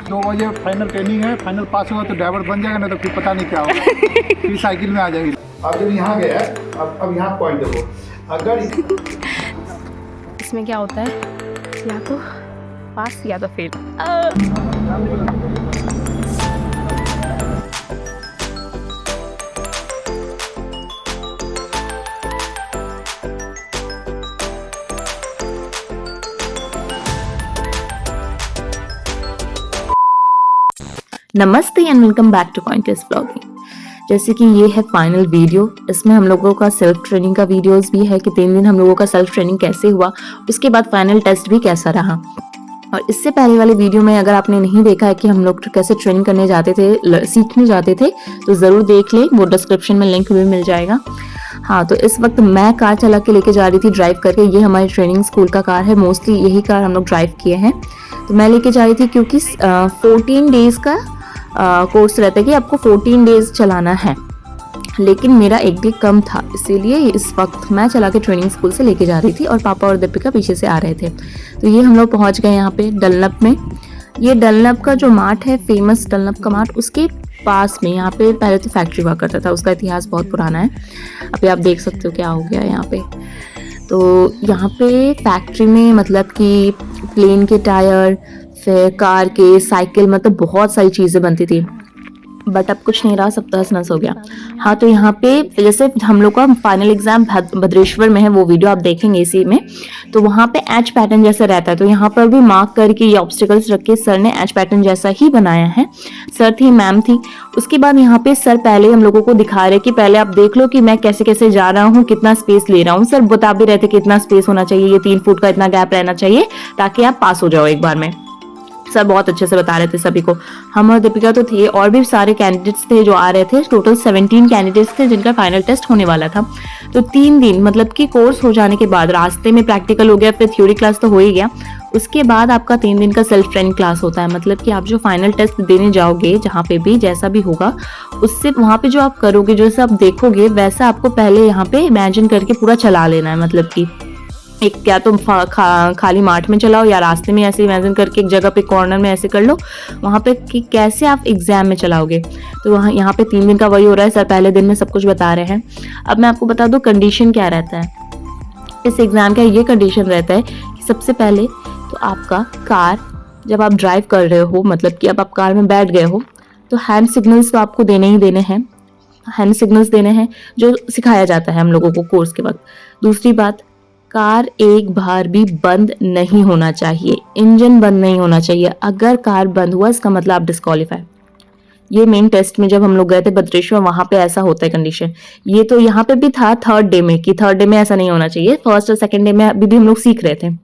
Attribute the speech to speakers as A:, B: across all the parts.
A: 2 बजे final training है, final पास होगा तो ड्राइवर बन जाएगा, ना तो फिर पता नहीं क्या होगा। फिर साइकिल में आ जाएगी। अब जब यहाँ गया है, अब यहाँ पॉइंट देखो, अगर
B: इसमें क्या होता है, या तो पास या तो फेल।
C: नमस्ते एंड वेलकम बैक टू कॉइंटेस ब्लॉगिंग। जैसे कि ये है फाइनल वीडियो, इसमें हम लोगों का सेल्फ ट्रेनिंग का वीडियोस भी है कि 3 दिन हम लोगों का सेल्फ ट्रेनिंग कैसे हुआ, उसके बाद फाइनल टेस्ट भी कैसा रहा। और इससे पहले वाले वीडियो में अगर आपने नहीं देखा है कि हम लोग कैसे ट्रेनिंग करने जाते थे, सीखने जाते थे, तो ज़रूर देख लें, वो डिस्क्रिप्शन में लिंक भी मिल जाएगा। हाँ, तो इस वक्त मैं कार चला के लेके जा रही थी ड्राइव करके। ये हमारी ट्रेनिंग स्कूल का कार है, मोस्टली यही कार हम लोग ड्राइव किए हैं। तो मैं लेके जा रही थी क्योंकि 14 डेज़ का कोर्स रहता है कि आपको 14 डेज चलाना है, लेकिन मेरा एक डे कम था, इसीलिए इस वक्त मैं चला के ट्रेनिंग स्कूल से लेके जा रही थी और पापा और दीपिका पीछे से आ रहे थे। तो ये हम लोग पहुंच गए यहाँ पे डलनप में। ये डलनप का जो मार्ट है, फेमस डलनप का मार्ट, उसके पास में यहाँ पे पहले तो फैक्ट्री हुआ करता था, उसका इतिहास बहुत पुराना है। अभी आप देख सकते हो क्या हो गया यहाँ पे। तो यहाँ पे फैक्ट्री में मतलब कि प्लेन के टायर, फिर कार के, साइकिल, मतलब बहुत सारी चीज़ें बनती थी, बट अब कुछ नहीं रहा, सब तहस नहस हो गया। हाँ, तो यहाँ पे जैसे हम लोग का फाइनल एग्जाम भद्रेश्वर में है, वो वीडियो आप देखेंगे इसी में। तो वहाँ पे एच पैटर्न जैसा रहता है, तो यहाँ पर भी मार्क करके ये ऑब्स्टिकल्स रख के सर ने एच पैटर्न जैसा ही बनाया है। सर थी, मैम थी। उसके बाद यहाँ पे सर पहले हम लोगों को दिखा रहे कि पहले आप देख लो कि मैं कैसे कैसे जा रहा हूँ, कितना स्पेस ले रहा हूँ। सर बता भी रहे थे कितना स्पेस होना चाहिए, ये 3 फुट का इतना गैप रहना चाहिए ताकि आप पास हो जाओ एक बार में। सर बहुत अच्छे से बता रहे थे सभी को। हम और दीपिका तो थे, और भी सारे कैंडिडेट्स थे जो आ रहे थे। टोटल 17 कैंडिडेट्स थे जिनका फाइनल टेस्ट होने वाला था। तो 3 दिन मतलब कि कोर्स हो जाने के बाद रास्ते में प्रैक्टिकल हो गया, फिर थ्योरी क्लास तो हो ही गया। उसके बाद आपका 3 दिन का सेल्फ ट्रेनिंग क्लास होता है। मतलब कि आप जो फाइनल टेस्ट देने जाओगे, जहाँ पे भी जैसा भी होगा, उससे वहाँ पे जो आप करोगे, जैसे आप देखोगे, वैसा आपको पहले यहाँ पे इमेजिन करके पूरा चला लेना है। मतलब कि एक क्या तुम खाली मार्ट में चलाओ, या रास्ते में ऐसे इमेजिन करके एक जगह पे कॉर्नर में ऐसे कर लो, वहाँ पे कि कैसे आप एग्जाम में चलाओगे। तो वहाँ यहाँ पे 3 दिन का वही हो रहा है। सर पहले दिन में सब कुछ बता रहे हैं। अब मैं आपको बता दूँ कंडीशन क्या रहता है इस एग्जाम का। ये कंडीशन रहता है कि सबसे पहले तो आपका कार जब आप ड्राइव कर रहे हो, मतलब कि अब आप कार में बैठ गए हो, तो हैंड सिग्नल्स तो आपको देने ही देने हैं। हैंड सिग्नल्स देने हैं जो सिखाया जाता है हम लोगों को कोर्स के वक्त। दूसरी बात, कार एक बार भी बंद नहीं होना चाहिए, इंजन बंद नहीं होना चाहिए। अगर कार बंद हुआ, इसका मतलब आप डिस्क्वालीफाई। ये मेन टेस्ट में जब हम लोग गए थे भद्रेश्वर, वहां पे ऐसा होता है कंडीशन। ये तो यहाँ पे भी था थर्ड डे में, कि थर्ड डे में ऐसा नहीं होना चाहिए। फर्स्ट और सेकंड डे में अभी भी हम लोग सीख रहे थे।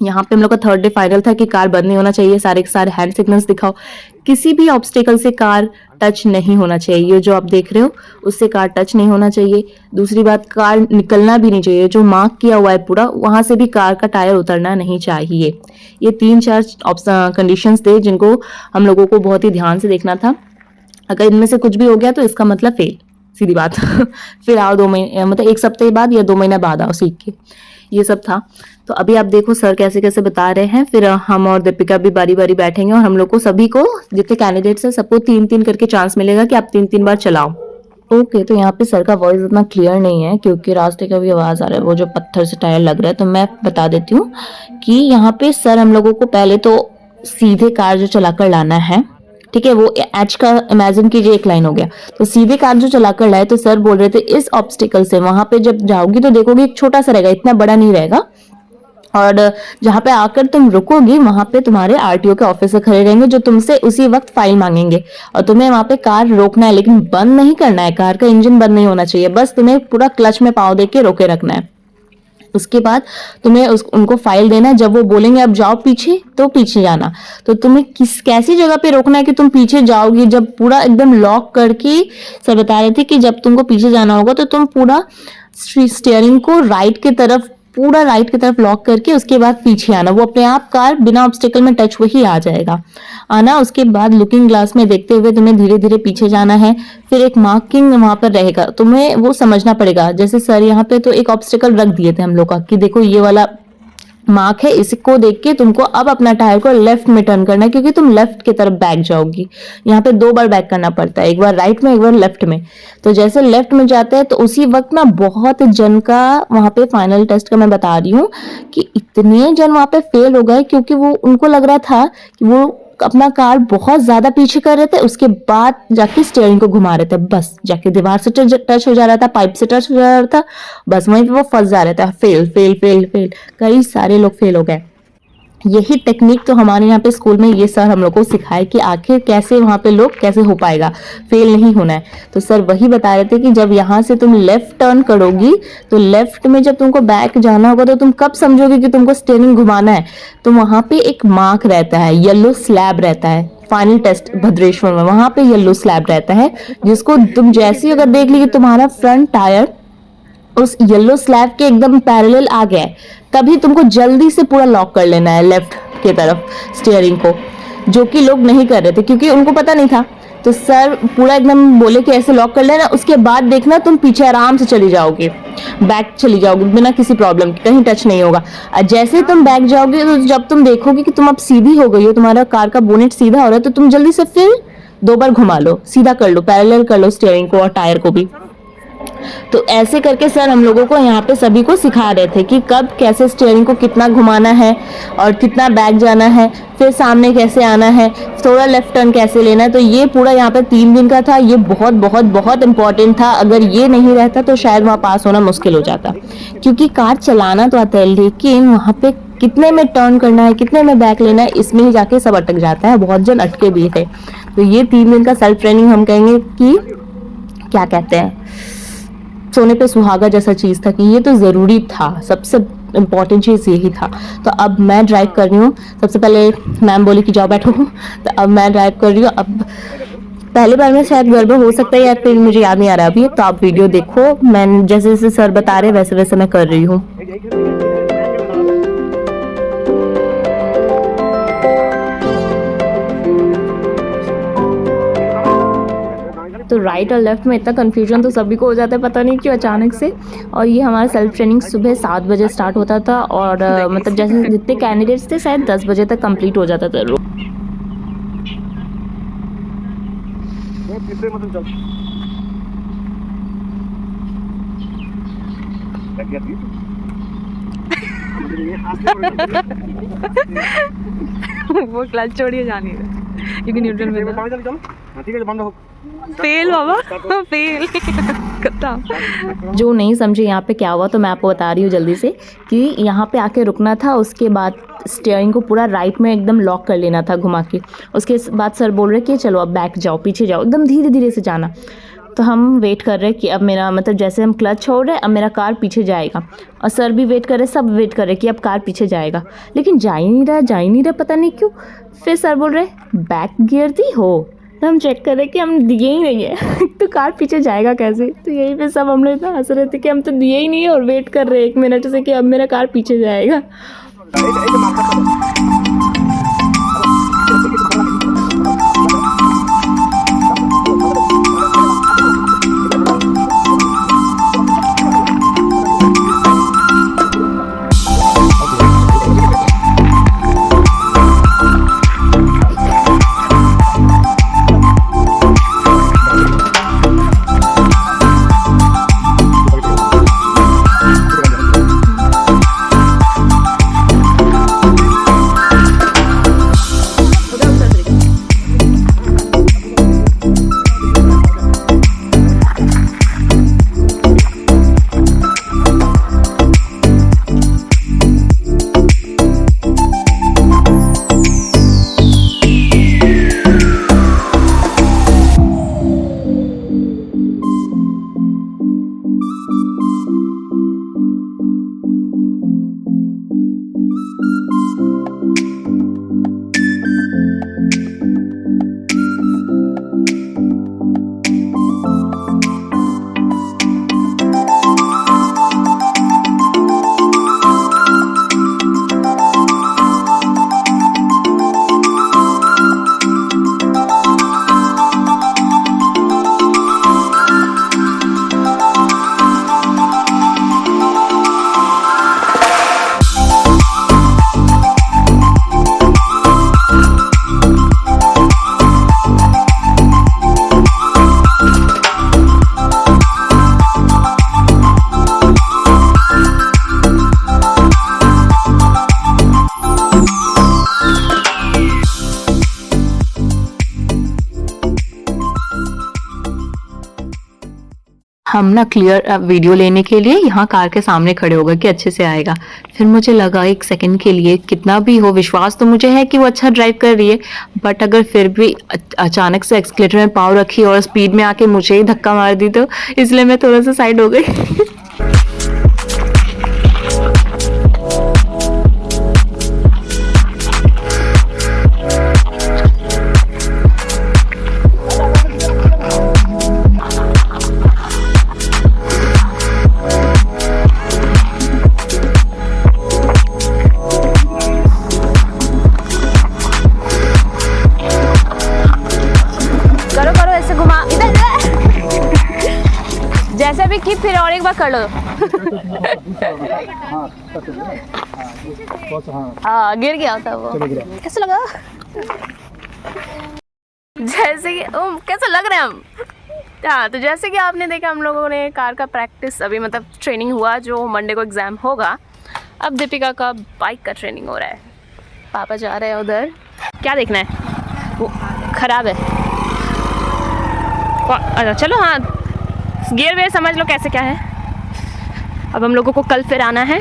C: यहाँ पे हम लोग का थर्ड डे फाइनल था कि कार बंद नहीं होना चाहिए, सारे के सारे हैंड सिग्नल्स दिखाओ, किसी भी ऑब्स्टेकल से कार टच नहीं होना चाहिए। ये जो आप देख रहे हो उससे कार टच नहीं होना चाहिए। दूसरी बात, कार निकलना भी नहीं चाहिए, जो मार्क किया हुआ है पूरा वहां से भी कार का टायर उतरना नहीं चाहिए। ये 3-4 कंडीशंस थे जिनको हम लोगों को बहुत ही ध्यान से देखना था। अगर इनमें से कुछ भी हो गया तो इसका मतलब फेल, सीधी बात। फिर आओ 2 महीने, मतलब 1 सप्ताह बाद या 2 महीने बाद आओ सीख के। ये सब था। तो अभी आप देखो सर कैसे कैसे बता रहे हैं। फिर हम और दीपिका भी बारी बारी बैठेंगे, और हम लोग को सभी को, जितने कैंडिडेट्स हैं, सबको 3-3 करके चांस मिलेगा कि आप 3-3 बार चलाओ। ओके, तो यहाँ पे सर का वॉइस इतना क्लियर नहीं है क्योंकि रास्ते का भी आवाज आ रहा है, वो जो पत्थर से टायर लग रहा है। तो मैं बता देती हूँ कि यहाँ पे सर हम लोगों को पहले तो सीधे कार जो चलाकर लाना है, ठीक है। वो एच का इमेजिन कीजिए, एक लाइन हो गया। तो सीधे कार जो चलाकर लाए, तो सर बोल रहे थे इस ऑब्स्टिकल से वहां पे जब जाओगी तो देखोगे एक छोटा सा रहेगा, इतना बड़ा नहीं रहेगा, और जहां पे आकर तुम रुकोगी वहां पे तुम्हारे आरटीओ के ऑफिसर खड़े रहेंगे जो तुमसे उसी वक्त फाइल मांगेंगे, और तुम्हें वहां पे कार रोकना है, लेकिन बंद नहीं करना है। कार का इंजन बंद नहीं होना चाहिए, बस तुम्हें पूरा क्लच में पाँव दे के रोके रखना है। उसके बाद तुम्हें उनको फाइल देना है। जब वो बोलेंगे अब जाओ पीछे, तो पीछे जाना। तो तुम्हें कैसी जगह पे रोकना है कि तुम पीछे जाओगी, जब पूरा एकदम लॉक करके सर बता रहे थे कि जब तुमको पीछे जाना होगा तो तुम पूरा स्टीयरिंग को राइट की तरफ, पूरा राइट की तरफ लॉक करके उसके बाद पीछे आना। वो अपने आप कार बिना ऑब्स्टिकल में टच वही आ जाएगा आना। उसके बाद लुकिंग ग्लास में देखते हुए तुम्हें धीरे धीरे पीछे जाना है। फिर एक मार्किंग वहां पर रहेगा, तुम्हें वो समझना पड़ेगा। जैसे सर यहाँ पे तो एक ऑब्स्टिकल रख दिए थे हम लोग का कि देखो ये वाला मार्क है, इसको देख के तुमको अब अपना टायर को लेफ्ट में टर्न करना है, क्योंकि तुम लेफ्ट की तरफ बैक जाओगी। यहाँ पे 2 बार बैक करना पड़ता है, एक बार राइट में एक बार लेफ्ट में। तो जैसे लेफ्ट में जाते हैं तो उसी वक्त ना बहुत जन का वहां पे फाइनल टेस्ट का मैं बता रही हूँ कि इतने जन वहां पे फेल हो गए, क्योंकि वो उनको लग रहा था कि वो अपना कार बहुत ज्यादा पीछे कर रहे थे, उसके बाद जाके स्टीयरिंग को घुमा रहे थे, बस जाके दीवार से टच हो जा रहा था, पाइप से टच हो जा रहा था, बस वहीं पे वो फंस जा रहा था। फेल फेल फेल फेल, कई सारे लोग फेल हो गए। यही टेक्निक तो हमारे यहाँ पे स्कूल में ये सर हम लोग को सिखाए कि आखिर कैसे वहां पे लोग कैसे हो पाएगा, फेल नहीं होना है। तो सर वही बता रहे थे कि जब यहाँ से तुम लेफ्ट टर्न करोगी तो लेफ्ट में जब तुमको बैक जाना होगा तो तुम कब समझोगे कि तुमको स्टीयरिंग घुमाना है, तो वहां पे एक मार्क रहता है, येलो स्लैब रहता है। फाइनल टेस्ट भद्रेश्वर में वहां पे येलो स्लैब रहता है, जिसको तुम जैसे ही अगर देख ली कि तुम्हारा फ्रंट टायर उस येलो स्लैब के एकदम पैरेलल आ गया है, तभी तुमको जल्दी से पूरा लॉक कर लेना है लेफ्ट की तरफ स्टीयरिंग को, जो कि लोग नहीं कर रहे थे क्योंकि उनको पता नहीं था। तो सर पूरा एकदम बोले कि ऐसे लॉक कर लेना, उसके बाद देखना तुम पीछे आराम से चली जाओगे, बैक चली जाओगे बिना किसी प्रॉब्लम के, कहीं टच नहीं होगा। और जैसे तुम बैक जाओगे तो जब तुम देखोगे कि तुम अब सीधी हो गई हो, तुम्हारा कार का बोनेट सीधा हो रहा है, तो तुम जल्दी से फिर 2 बार घुमा लो, सीधा कर लो, पैरेलल कर लो स्टीयरिंग को और टायर को भी। तो ऐसे करके सर हम लोगों को यहाँ पे सभी को सिखा रहे थे कि कब कैसे स्टीयरिंग को कितना घुमाना है और कितना बैक जाना है, फिर सामने कैसे आना है, थोड़ा लेफ्ट टर्न कैसे लेना है। तो ये पूरा यहाँ पे 3 दिन का था, ये बहुत बहुत बहुत इंपॉर्टेंट था। अगर ये नहीं रहता तो शायद वहाँ पास होना मुश्किल हो जाता, क्योंकि कार चलाना तो आता है लेकिन वहाँ पे कितने में टर्न करना है, कितने में बैक लेना है, इसमें ही जाके सब अटक जाता है। बहुत जन अटके भी थे। तो ये 3 दिन का सेल्फ ट्रेनिंग हम कहेंगे कि क्या कहते हैं, सोने पे सुहागा जैसा चीज था, कि ये तो जरूरी था, सबसे इम्पोर्टेंट चीज यही था। तो अब मैं ड्राइव कर रही हूँ, सबसे पहले मैम बोली कि जाओ बैठो, तो अब मैं ड्राइव कर रही हूँ। अब पहली बार में शायद गड़बड़ हो सकता है या फिर मुझे याद नहीं आ रहा अभी, तो आप वीडियो देखो, मैं जैसे जैसे सर बता रहे वैसे वैसे मैं कर रही हूँ। तो राइट और लेफ्ट में इतना कंफ्यूजन तो सभी को हो जाता है, पता नहीं क्यों अचानक से। और ये हमारा सेल्फ ट्रेनिंग सुबह 7 बजे स्टार्ट होता था और मतलब जैसे जितने कैंडिडेट्स थे शायद 10 बजे तक कंप्लीट हो जाता था।
B: वो क्लच छोड़िए जाने दे, क्योंकि न्यूट्रल में था। फेल बाबा, फेल।
C: जो नहीं समझे यहाँ पे क्या हुआ तो मैं आपको बता रही हूँ जल्दी से, कि यहाँ पे आके रुकना था, उसके बाद स्टीयरिंग को पूरा राइट में एकदम लॉक कर लेना था घुमा के। उसके बाद सर बोल रहे कि चलो अब बैक जाओ, पीछे जाओ, एकदम धीरे धीरे से जाना। तो हम वेट कर रहे कि अब मेरा मतलब जैसे हम क्लच छोड़ रहे अब मेरा कार पीछे जाएगा, और सर भी वेट कर रहे, सब वेट कर रहे कि अब कार पीछे जाएगा, लेकिन जा ही नहीं रहा, पता नहीं क्यों। फिर सर बोल रहे बैक गियर दी हो, तो हम चेक कर रहे कि हम दिए ही नहीं है तो कार पीछे जाएगा कैसे। तो यही पे सब हम लोग इतना हंस रहे थे कि हम तो दिए ही नहीं है और वेट कर रहे 1 मिनट से कि अब मेरा कार पीछे जाएगा। हम ना क्लियर वीडियो लेने के लिए यहाँ कार के सामने खड़े हो गए कि अच्छे से आएगा। फिर मुझे लगा एक सेकंड के लिए, कितना भी हो विश्वास तो मुझे है कि वो अच्छा ड्राइव कर रही है, बट अगर फिर भी अचानक से एक्सीलेटर में पाँव रखी और स्पीड में आके मुझे ही धक्का मार दी, तो इसलिए मैं थोड़ा सा साइड हो गई।
B: जैसे भी की फिर और एक बार कर लो। हाँ गिर गया था वो। कैसा लगा? जैसे कि कैसा लग रहा है हम? हाँ, तो जैसे कि आपने देखा हम लोगों ने कार का प्रैक्टिस अभी मतलब ट्रेनिंग हुआ, जो मंडे को एग्ज़ाम होगा। अब दीपिका का बाइक का ट्रेनिंग हो रहा है। पापा जा रहे हैं उधर। क्या देखना है? वो ख़राब है। अच्छा चलो, हाँ गियर वेयर समझ लो कैसे क्या है। अब हम लोगों को कल फिर आना है।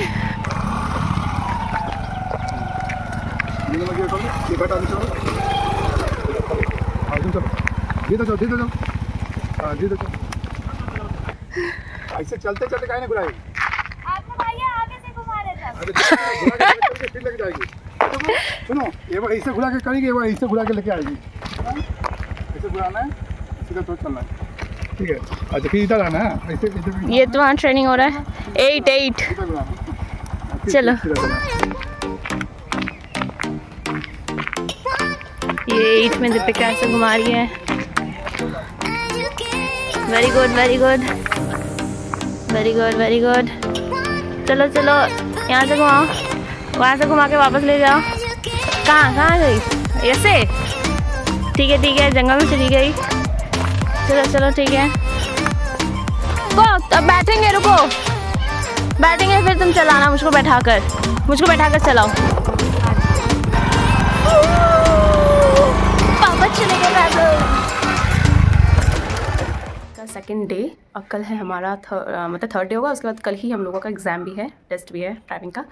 A: ऐसे चलते चलते काहे ना घुराएगी?
D: आपको भैया आगे से घुमा रहे थे।
A: फिर लग जाएगी। सुनो, ये बार ऐसे घुरा के करेंगे, ये बार ऐसे घुरा के लेके आएगी। ऐसे घुराना है, सीधा तो चलना है। ठीक है, अच्छा फिर इधर आना है। ऐसे
B: ये तो वहाँ ट्रेनिंग हो रहा है। 8 चलो, ये 8 में दीपिका ऐसे घुमा रही है। Very good very good very good very good. चलो चलो, यहाँ से घुमाओ, वहाँ से घुमा के वापस ले जाओ। कहाँ गई? ऐसे ठीक है, जंगल में चली गई। चलो चलो ठीक है, अब बैठेंगे, रुको बैठेंगे फिर तुम चलाना, मुझको बैठाकर चलाओ। पापा चले गए। का सेकंड डे, अब कल है हमारा मतलब थर्ड डे होगा। उसके बाद कल ही हम लोगों का एग्ज़ाम भी है, टेस्ट भी है ड्राइविंग का।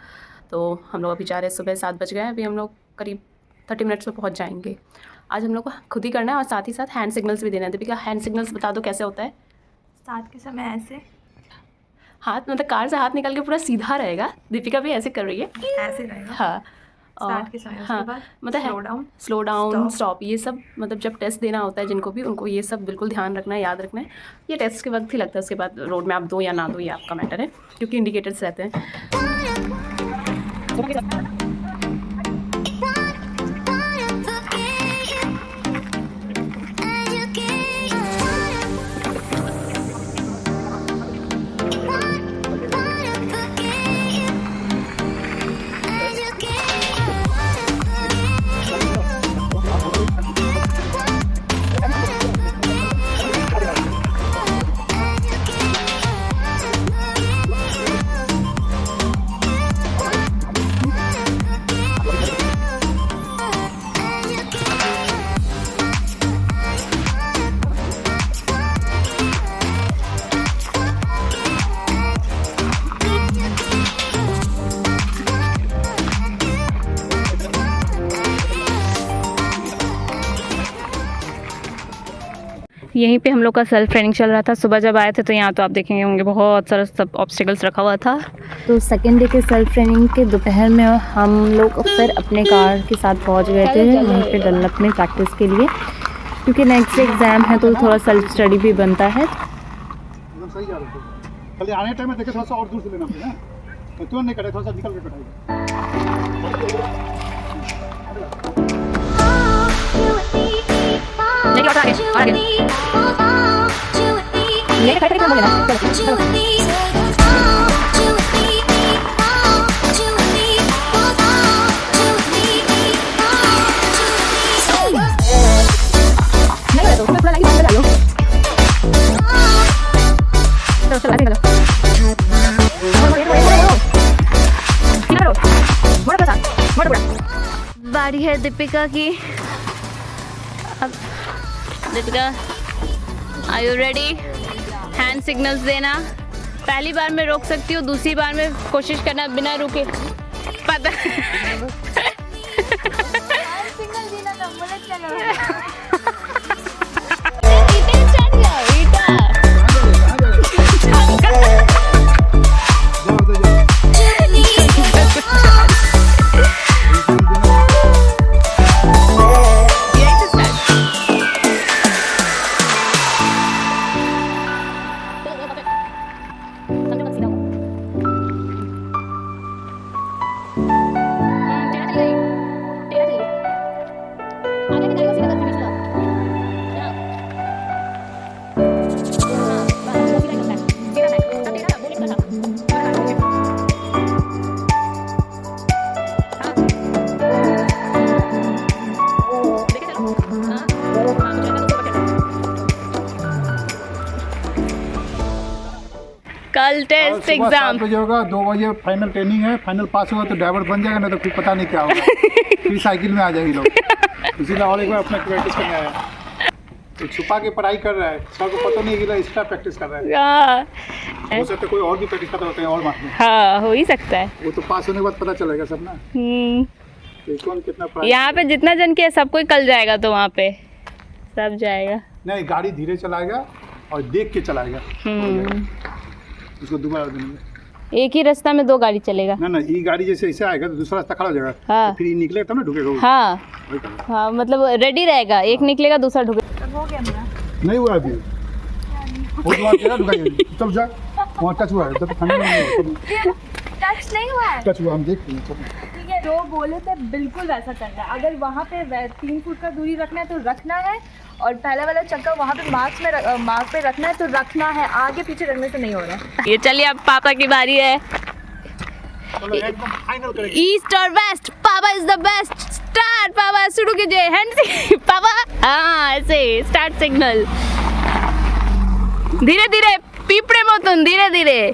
B: तो हम लोग अभी जा रहे हैं, सुबह 7 बज गए हैं। अभी हम लोग करीब 30 मिनट्स में पहुंच जाएंगे। आज हम लोग को खुद ही करना है और साथ ही साथ हैंड सिग्नल्स भी देना है। दीपिका हैंड सिग्नल्स बता दो कैसे होता है?
D: स्टार्ट के समय ऐसे
B: हाथ, मतलब कार से हाथ निकाल के पूरा सीधा रहेगा। दीपिका भी ऐसे कर रही है,
D: ऐसे रहेगा।
B: हाँ।
D: स्टार्ट के समय, उसके बाद
B: मतलब स्लो डाउन स्टॉप, ये सब मतलब जब टेस्ट देना होता है जिनको भी, उनको ये सब बिल्कुल ध्यान रखना है, याद रखना है। ये टेस्ट के वक्त ही लगता है, उसके बाद रोड में आप दो या ना दो ये आपका मैटर है, क्योंकि इंडिकेटर्स रहते हैं। यहीं पे हम लोग का सेल्फ ट्रेनिंग चल रहा था। सुबह जब आए थे तो यहाँ तो आप देखेंगे होंगे बहुत सारा सब ऑब्स्टिकल्स रखा हुआ था।
C: तो सेकेंड डे के सेल्फ ट्रेनिंग के दोपहर में हम लोग फिर अपने कार के साथ पहुंच गए थे वहीं पे डनलप में प्रैक्टिस के लिए, क्योंकि नेक्स्ट एग्ज़ाम है तो थोड़ा सेल्फ स्टडी भी बनता है।
A: एकदम सही जा रहे थे। खाली आने टाइम में देखे थोड़ा सा और दूर से लेना पड़ेगा, तो तुरंत नहीं कटे, थोड़ा सा निकल के कटाएगा।
B: बारी है दीपिका की। अब Deepika, are you ready?
E: Hand signals देना। पहली बार में रोक सकती हूँ, दूसरी बार में कोशिश करना बिना रुके। पता
D: सिग्नल देना था, बोले चलो।
E: कल टेस्ट
A: सुबह 7
E: एग्जाम।
A: बजे होगा, 2 बजे फाइनल ट्रेनिंग है। फाइनल पास होगा तो ड्राइवर बन जाएगा, नहीं तो फिर पता नहीं क्या होगा। फिर साइकिल में आ जाएगी लोग। इसीलिए और एक बार अपना प्रैक्टिस करने आया। तो छुपा के पढ़ाई कर रहा है, सर को पता नहीं कि एक्स्ट्रा प्रैक्टिस कर रहा है। हो सकता है कोई और भी प्रैक्टिस करता होता है और मार्क्स में।
E: हाँ, हो ही सकता है।
A: वो तो पास होने के बाद पता चलेगा सब ना, तो कौन कितना पढ़ाई।
E: यहाँ पे जितना जन किया सब कोई कल जाएगा, तो वहाँ पे सब जाएगा।
A: नहीं, गाड़ी धीरे चलाएगा और देख के चलाएगा, उसको दोबारा देंगे।
E: एक ही रास्ता में 2 गाड़ी चलेगा।
A: ना ये गाड़ी जैसे ऐसे आएगा तो दूसरा रास्ता खड़ा हो जाएगा।
E: हाँ।
A: तो फिर ये निकलेगा तब ना ढुकेगा वो।
E: हाँ
A: वही करेगा।
E: हाँ, मतलब रेडी रहेगा, एक निकलेगा दूसरा ढुकेगा।
D: हो गया मेरा।
A: नहीं हुआ अभी, वो तो तेरा ढुकाएगा। चल जा, वहाँ टच हुआ है, जब खाने में
D: टच नहीं हुआ है।
A: टच हुआ, हम देख लेंगे।
D: ठीक है, जो बोले थे बिल्कुल वैसा करना है। अगर वहाँ पे 3 फुट का दूरी रखना है तो रखना है, और पहले वाला चक्कर वहाँ पे मार्क पे रखना है तो रखना है। आगे पीछे रखने से नहीं हो रहा है।
E: ये चलिए, अब पापा की बारी है।
A: चलो एकदम फाइनल करेंगे।
E: ईस्ट और वेस्ट, पापा इज द बेस्ट। स्टार्ट पापा, शुरू कीजिए। हैंड से पापा, हाँ ऐसे स्टार्ट सिग्नल। धीरे धीरे, पीपड़े मतन, धीरे धीरे।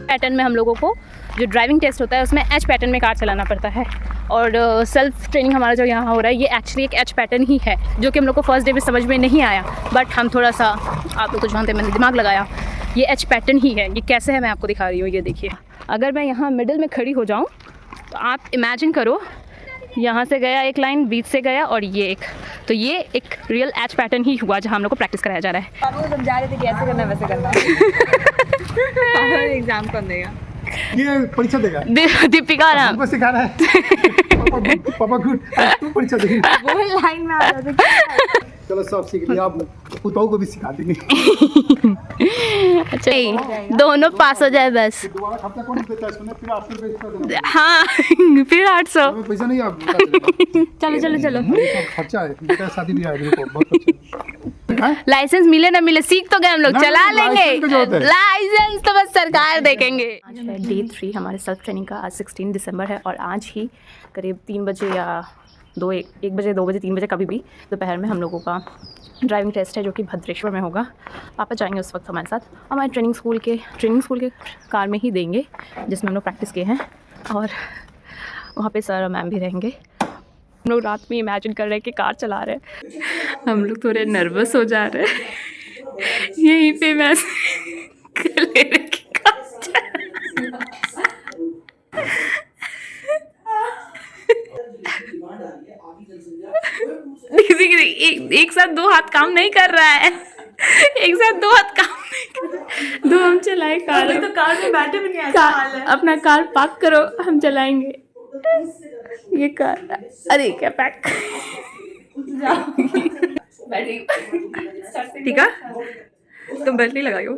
E: पैटर्न में हम लोगों को जो ड्राइविंग टेस्ट होता है उसमें एच पैटर्न में कार चलाना पड़ता है। और सेल्फ ट्रेनिंग हमारा जो यहाँ हो रहा है ये एक्चुअली एक एच पैटर्न ही है, जो कि हम लोग को फर्स्ट डे में समझ में नहीं आया, बट हम थोड़ा सा, आप लोग को जानते हैं, मैंने दिमाग लगाया। ये एच पैटर्न ही है। ये कैसे है मैं आपको दिखा रही हूँ, ये देखिए। अगर मैं यहाँ मिडिल में खड़ी हो जाऊँ तो आप इमेजिन करो, यहाँ से गया एक लाइन, बीच से गया और ये एक, तो ये एक रियल एच पैटर्न ही हुआ जहाँ हम लोग को प्रैक्टिस कराया जा रहा है।
D: पापा को समझा रहे थे कि ऐसे करना है, वैसे करना। पापा एग्जाम कौन देगा?
A: ये परीक्षा देगा।
E: दीपिका नाम
A: हमको सिखा रहा है। पापा गुड, तू परीक्षा देगी।
D: वो लाइन में आ जाते।
A: चलो सब सीख लिया, आप पुताओं को भी सिखा देंगे।
E: अच्छा, दोनों पास हो जाए बस।
A: दोबारा खर्चा कौन देता है? सुने फिर 800 रुपये एक्स्ट्रा देना।
E: हाँ, फिर 800।
A: हमें पैसा नहीं, आप
E: चलो चलो चलो।
A: खर्चा है, बेटा शादी भी है, देखो बहुत अच्छा।
E: लाइसेंस मिले ना मिले, सीख तो गए हम लोग,
A: नहीं,
E: चला
A: लाइसेंस
E: लेंगे।
A: का जो होता है।
E: लाइसेंस तो बस सरकार देखेंगे।
B: आज है डे 3 हमारे सेल्फ ट्रेनिंग का। आज 16 दिसंबर है और आज ही करीब 3 बजे या 1 बजे, 2 बजे, 3 बजे कभी भी दोपहर में हम लोगों का ड्राइविंग टेस्ट है, जो कि भद्रेश्वर में होगा। पापा जाएंगे उस वक्त हमारे साथ, हमारे ट्रेनिंग स्कूल के कार में ही देंगे, जिसमें हम लोग प्रैक्टिस किए हैं। और वहाँ पे सर और मैम भी रहेंगे। हम लोग रात में इमेजिन कर रहे हैं कि कार चला रहे हैं। हम लोग थोड़े नर्वस हो जा रहे हैं। यहीं पे मैं ले रखी कार एक साथ 2 हाथ काम नहीं कर रहा है। एक साथ 2 हाथ काम नहीं कर रहा है। 2 हम चलाए कार, तो कार में बैठे भी नहीं आते। अपना कार पार्क करो, हम चलाएंगे ये कार। अरे क्या पैक ठीक है, तुम बेल्ट नहीं लगाई हो।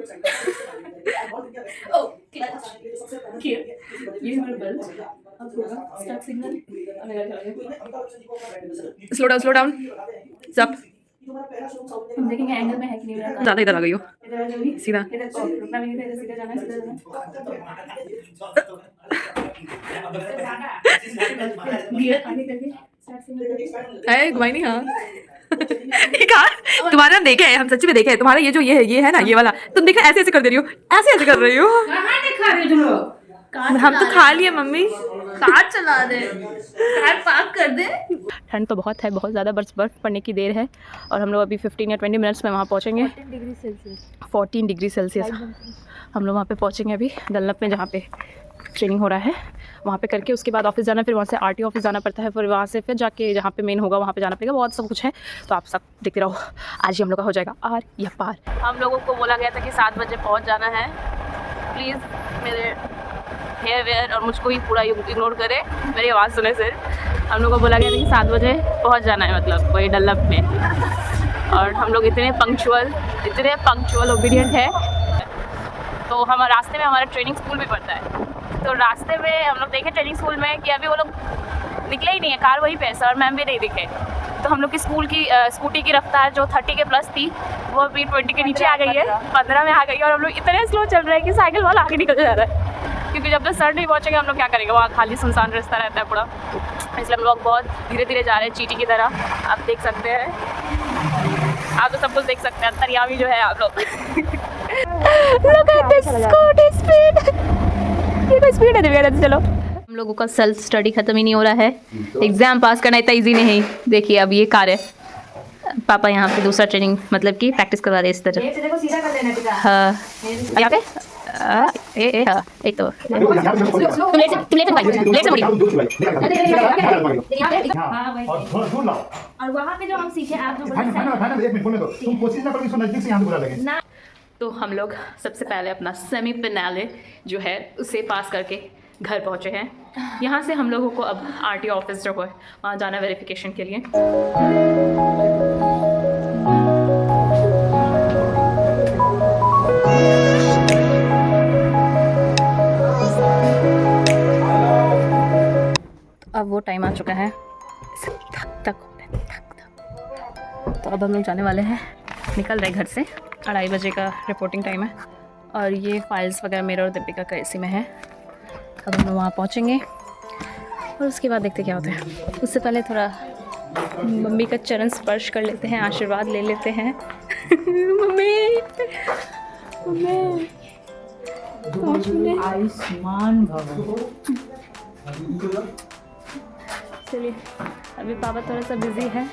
B: ये हमारा बेल्ट। स्लो डाउन, जंप, हम देखेंगे एंगल में है कि नहीं मेरा कार।
E: ज़्यादा इधर आ गई हो
B: इधर आ जाओगी,
E: सीधा।
B: इधर तो रुकना भी नहीं था, इधर सीधा जाना है, सीधा जाना है। गियर आगे करके स्टार्ट से
E: है घुमाई नहीं। हाँ कहा तुम्हारे हम देखे हैं, हम सच्ची में देखे हैं तुम्हारा ये है ना ये वाला, तुम देखो ऐसे ऐसे कर दे रही हो, ऐसे कर रही हो।
B: कहाँ दिखा रहे हो तुम लोग?
E: हम तो खा लिए मम्मी।
B: कार चला दे, कार पार्क कर दे।
E: ठंड तो बहुत है, बहुत ज़्यादा, बर्फ़ पड़ने की देर है और हम लोग अभी 15 या 20 मिनट्स में वहाँ पहुँचेंगे। 14 डिग्री सेल्सियस हम लोग वहाँ पे पहुँचेंगे अभी डलनप में, जहाँ पे ट्रेनिंग हो रहा है वहाँ पे करके उसके बाद ऑफिस जाना, फिर वहाँ से आरटीओ ऑफिस जाना पड़ता है, फिर वहाँ से फिर जाके जहाँ पे मेन होगा वहाँ पे जाना पड़ेगा। बहुत सब कुछ है, तो आप सब देखते रहो। आज ही हम लोग का हो जाएगा आर या पार। हम लोगों को बोला गया था कि 7 बजे पहुँच जाना है। प्लीज़ मेरे हेयर वेयर और मुझको ही पूरा इग्नोर करे, मेरी आवाज़ सुने सिर। हम लोग को बोला गया था कि 7 बजे पहुँच जाना है, मतलब वही डलनप में। और हम लोग इतने पंक्चुअल ओबीडियंट है। तो हम रास्ते में हमारा ट्रेनिंग स्कूल भी पड़ता है, तो रास्ते में हम लोग देखे ट्रेनिंग स्कूल में कि अभी वो लोग निकले ही नहीं है, कार वहीं पे है, सर मैम भी नहीं दिखे। तो हम लोग की स्कूल की स्कूटी की रफ्तार जो 30 के प्लस थी वो अभी 20 के नीचे आ गई है, 15 में आ गई है। और हम लोग इतने स्लो चल रहे हैं कि साइकिल वाला आगे निकल जा रहा है, क्योंकि जब तक सर नहीं पहुँचेंगे हम लोग क्या करेंगे, वहाँ खाली सुनसान रास्ता रहता है पूरा। इसलिए हम लोग बहुत धीरे धीरे जा रहे हैं, चींटी की तरह। आप देख सकते हैं, आप तो सब कुछ देख सकते हैं, अंतर्यामी जो है आप लोग। Look at this scooty speed। ये कोई स्पीड है दिव्या? चलो, हम लोगों का सेल्फ स्टडी खत्म ही नहीं हो रहा है। एग्जाम पास करना इतना इजी नहीं। देखिए अब ये कार है, पापा यहाँ पे दूसरा ट्रेनिंग मतलब कि प्रैक्टिस करवा रहे हैं इस तरह।
B: देखो सीधा कर देना बेटा।
E: हाँ यहाँ पे हाँ एक तो
B: हाँ वही। और वहाँ पे जो हम सीखे आप जो ना,
E: तो हम लोग सबसे पहले अपना सेमी फिनाले जो है उसे पास करके घर पहुँचे हैं। यहाँ से हम लोगों को अब आरटीओ ऑफिस जो है वहाँ जाना वेरिफिकेशन के लिए। अब वो टाइम आ चुका है, थक तो अब हम लोग जाने वाले हैं, निकल रहे घर से। 2:30 बजे का रिपोर्टिंग टाइम है और ये फाइल्स वगैरह मेरा और दीपिका का इसी में है। अब हम लोग वहाँ पहुँचेंगे और उसके बाद देखते क्या होता है। उससे पहले थोड़ा मम्मी का चरण स्पर्श कर लेते हैं, आशीर्वाद ले लेते हैं। मम्मी
F: आयुष्मान भव।
E: चलिए, अभी पापा थोड़ा सा बिजी है,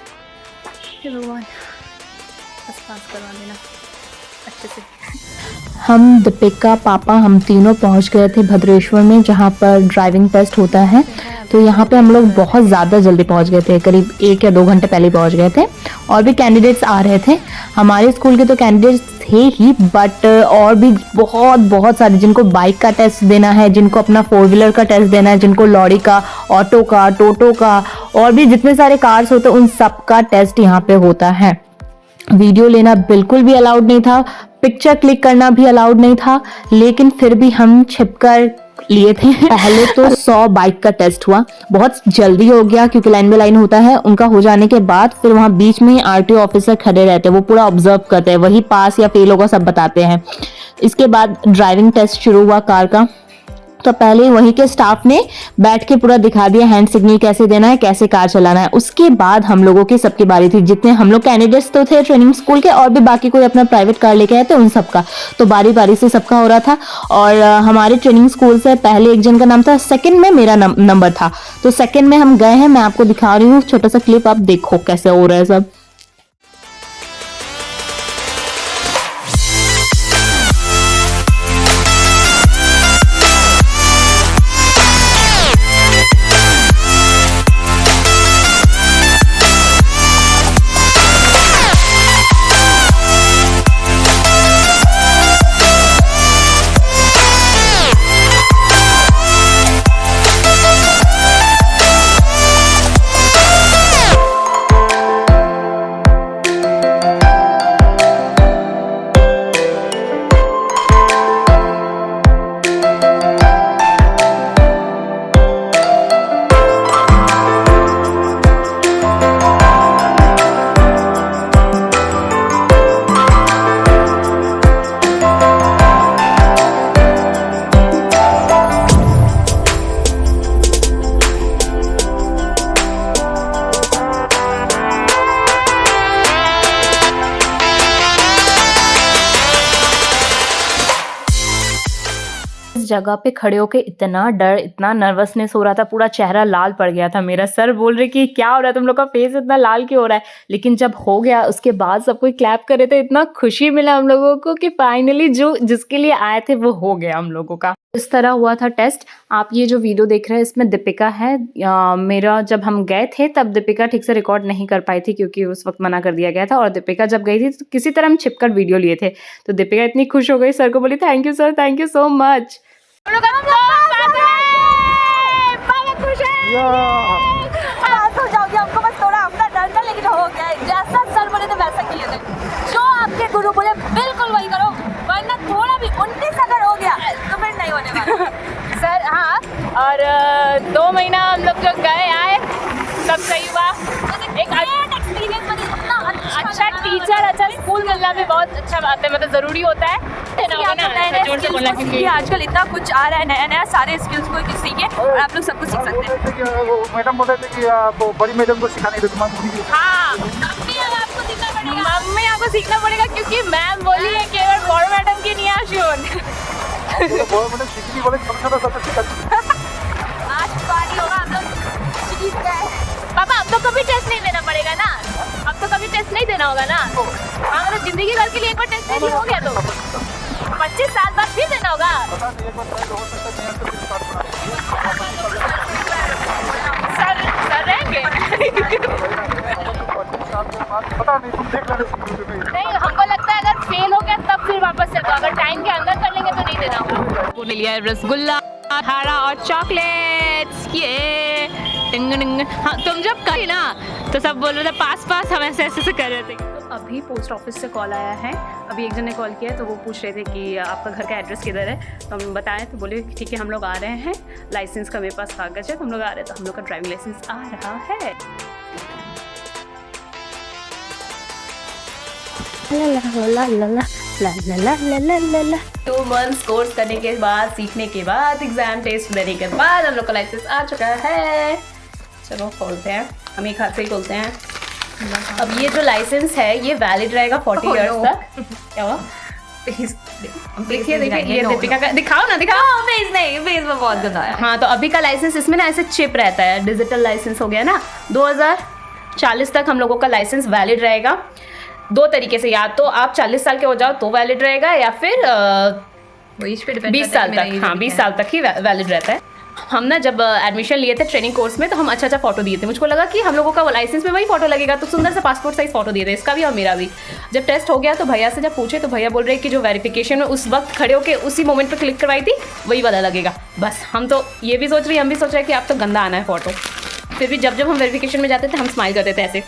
E: भगवान बस पास करवा देना अच्छे से।
C: हम दीपिका पापा हम तीनों पहुंच गए थे भद्रेश्वर में, जहां पर ड्राइविंग टेस्ट होता है। तो यहाँ पे हम लोग बहुत ज़्यादा जल्दी पहुंच गए थे, करीब 1 या 2 घंटे पहले पहुंच गए थे। और भी कैंडिडेट्स आ रहे थे, हमारे स्कूल के तो कैंडिडेट्स थे ही, बट और भी बहुत सारे जिनको बाइक का टेस्ट देना है, जिनको अपना 4 व्हीलर का टेस्ट देना है, जिनको लॉरी का, ऑटो का, टोटो का, और भी जितने सारे कार्स होते हैं उन सब का टेस्ट यहाँ पे होता है। वीडियो लेना बिल्कुल भी अलाउड नहीं था, पिक्चर क्लिक करना भी अलाउड नहीं था, लेकिन फिर भी हम छिपकर लिए थे। पहले तो 100 बाइक का टेस्ट हुआ, बहुत जल्दी हो गया क्योंकि लाइन बाय लाइन होता है। उनका हो जाने के बाद फिर वहाँ बीच में आरटीओ ऑफिसर खड़े रहते हैं, वो पूरा ऑब्जर्व करते हैं, वही पास या फेल होगा सब बताते हैं। इसके बाद ड्राइविंग टेस्ट शुरू हुआ कार का। तो पहले वहीं के स्टाफ ने बैठ के पूरा दिखा दिया हैंड सिग्नल कैसे देना है, कैसे कार चलाना है। उसके बाद हम लोगों की सबकी बारी थी, जितने हम लोग कैंडिडेट्स तो थे ट्रेनिंग स्कूल के, और भी बाकी कोई अपना प्राइवेट कार लेके आए थे उन सबका। तो बारी बारी से सबका हो रहा था। और हमारे ट्रेनिंग स्कूल से पहले एक जन का नाम था, सेकंड में मेरा नंबर था। तो सेकंड में हम गए हैं, मैं आपको दिखा रही हूँ छोटा सा क्लिप, आप देखो कैसे हो रहा है सब। उस जगह पे खड़े होके इतना डर, इतना नर्वसनेस हो रहा था, पूरा चेहरा लाल पड़ गया था मेरा। सर बोल रहे कि क्या हो रहा है, तुम लोग का फेस इतना लाल क्यों हो रहा है। लेकिन जब हो गया उसके बाद सब कोई क्लैप कर रहे थे, इतना खुशी मिला हम लोगों को कि फाइनली जो जिसके लिए आए थे वो हो गया हम लोगों का। इस तरह हुआ था टेस्ट। आप ये जो वीडियो देख रहे हैं इसमें दीपिका है। मेरा जब हम गए थे तब दीपिका ठीक से रिकॉर्ड नहीं कर पाई थी क्योंकि उस वक्त मना कर दिया गया था, और दीपिका जब गई थी तो किसी तरह हम छिपकर वीडियो लिए थे। तो दीपिका इतनी खुश हो गई, सर को बोली thank you sir, thank you so much.
D: हमको बस थोड़ा अपना डर था, लेकिन हो गया। जैसा सर बोले थे वैसा किए थे, जो आपके गुरु बोले बिल्कुल वही करो, वरना थोड़ा भी 19 अगर हो गया तो फिर नहीं होने वाला।
E: सर हाँ, और 2 महीना हम लोग जो गए आए सब सही हुआ। एक
D: एक्सपीरियंस
E: अच्छा टीचर, अच्छा स्कूल मिलना भी बहुत अच्छा बात है, मतलब ज़रूरी होता है। जोर से बोलना क्योंकि
D: आजकल इतना कुछ आ रहा है, नया नया सारे स्किल्स को सीखे और आप लोग सब कुछ सीख सकते हैं।
A: मैडम बोल रहे थे कि आप बड़ी मैडम को सिखाने के लिए
E: हाँ, मम्मी आपको सीखना पड़ेगा, मम्मी आपको सीखना पड़ेगा क्योंकि मैम बोली है कि अगर बड़ मैडम की नहीं
A: मैडम सीखनी बोले सबसे सिखा।
D: आज पार्टी होगा, हम लोग सीख गए हैं।
E: पापा अब तो कभी टेस्ट नहीं देना पड़ेगा ना, अब तो कभी टेस्ट नहीं देना होगा ना। हाँ मतलब जिंदगी भर के लिए एक बार टेस्ट दे हो गया तो 25 साल बाद फिर देना होगा। सर रहेंगे
A: पता नहीं, तुम देख लेना।
E: नहीं, हमको लगता है अगर फेल हो गया तब फिर वापस से, तो अगर टाइम के अंदर कर लेंगे तो नहीं देना होगा। वो ले लिया रसगुल्ला, हरा और चॉकलेट्स, ये टिंग टिंग। हाँ तुम जब कही ना तो सब बोल रहे थे पास पास, हम ऐसे ऐसे कर रहे थे।
B: तो अभी पोस्ट ऑफिस से कॉल आया है, अभी एक जन ने कॉल किया है तो वो पूछ रहे थे कि आपका घर का एड्रेस किधर है। तो हम बताएं तो बोले ठीक है हम लोग आ रहे हैं, लाइसेंस का मेरे पास कागज़ है, तो हम लोग आ रहे हैं। तो हम लोग का ड्राइविंग लाइसेंस आ रहा है। ला ला ला ला ला ला ला ला ला ला। 2 मंथ्स कोर्स करने के बाद, सीखने के बाद, एग्जाम टेस्ट देने के बाद हम लोग का लाइसेंस आ चुका है। चलो खोलते हैं, हम एक हाथ से ही खोलते हैं। अब ये जो लाइसेंस है ये वैलिड रहेगा 40 इयर्स तक। क्या हुआ? देखिए देखिए ये दीपिका का, दिखाओ ना, दिखाओ।
D: फेस नहीं, फेस में बहुत गंदा है।
B: हाँ तो अभी का लाइसेंस इसमें ना ऐसे चिप रहता है, डिजिटल लाइसेंस हो गया ना। 2040 तक हम लोगों का लाइसेंस वैलिड रहेगा। 2 तरीके से, या तो आप 40 साल के हो जाओ तो वैलिड रहेगा, या फिर 20 साल तक। हाँ 20 साल तक ही वैलिड रहता है। हम ना जब एडमिशन लिए थे ट्रेनिंग कोर्स में तो हम अच्छा फ़ोटो दिए थे। मुझको लगा कि हम लोगों का लाइसेंस में वही फ़ोटो लगेगा, तो सुंदर सा पासपोर्ट साइज़ फ़ोटो दिए थे, इसका भी और मेरा भी। जब टेस्ट हो गया तो भैया से जब पूछे तो भैया बोल रहे कि जो वेरिफिकेशन में उस वक्त खड़े होकर उसी मोमेंट पर क्लिक करवाई थी वही वाला लगेगा। बस हम तो ये भी सोच रहे हैं, हम भी सोच रहे हैं कि आप तो गंदा आना है फ़ोटो। फिर भी जब हम वेरिफिकेशन में जाते थे हम स्माइल करते थे ऐसे,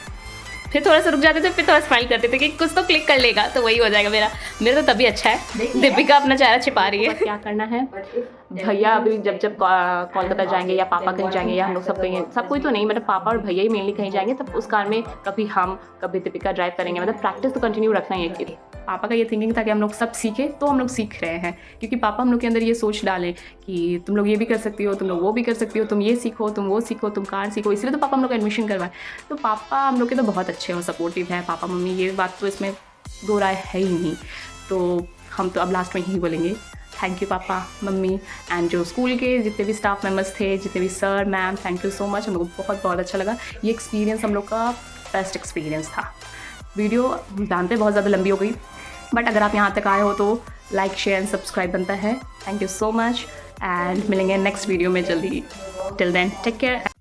B: फिर थोड़ा सा रुक जाते थे, फिर थोड़ा स्माइल करते थे कि कुछ तो क्लिक कर लेगा तो वही हो जाएगा मेरा तो तभी अच्छा है। दीपिका अपना चेहरा छिपा रही है। क्या करना है भैया, अभी जब कोलकाता जाएंगे या पापा कहीं जाएंगे या हम लोग सब कहीं, सब कोई तो नहीं, मतलब पापा और भैया ही मेनली कहीं जाएंगे, तब उस कार में कभी हम कभी दीपिका ड्राइव करेंगे। मतलब प्रैक्टिस तो कंटिन्यू रखना ही है। पापा का ये थिंकिंग था कि हम लोग सब सीखें, तो हम लोग सीख रहे हैं क्योंकि पापा हम लोग के अंदर ये सोच डालें कि तुम लोग ये भी कर सकती हो, तुम लोग वो भी कर सकती हो, तुम ये सीखो, तुम वो सीखो, तुम कार सीखो। इसलिए तो पापा हम लोग एडमिशन करवाए। तो पापा हम लोग के तो बहुत अच्छे और सपोर्टिव है पापा मम्मी, ये बात तो इसमें 2 राय है ही नहीं। तो हम तो अब लास्ट में यही बोलेंगे thank you papa mummy and जो स्कूल के जितने भी स्टाफ मेम्बर्स थे, जितने भी sir ma'am, thank you so much. हम लोग को बहुत बहुत अच्छा लगा। ये एक्सपीरियंस हम लोग का बेस्ट एक्सपीरियंस था। वीडियो जानते बहुत ज़्यादा लंबी हो गई, बट अगर आप यहाँ तक आए हो तो लाइक शेयर एंड सब्सक्राइब बनता है। Thank you so much and मिलेंगे नेक्स्ट वीडियो में जल्दी। Till then take care.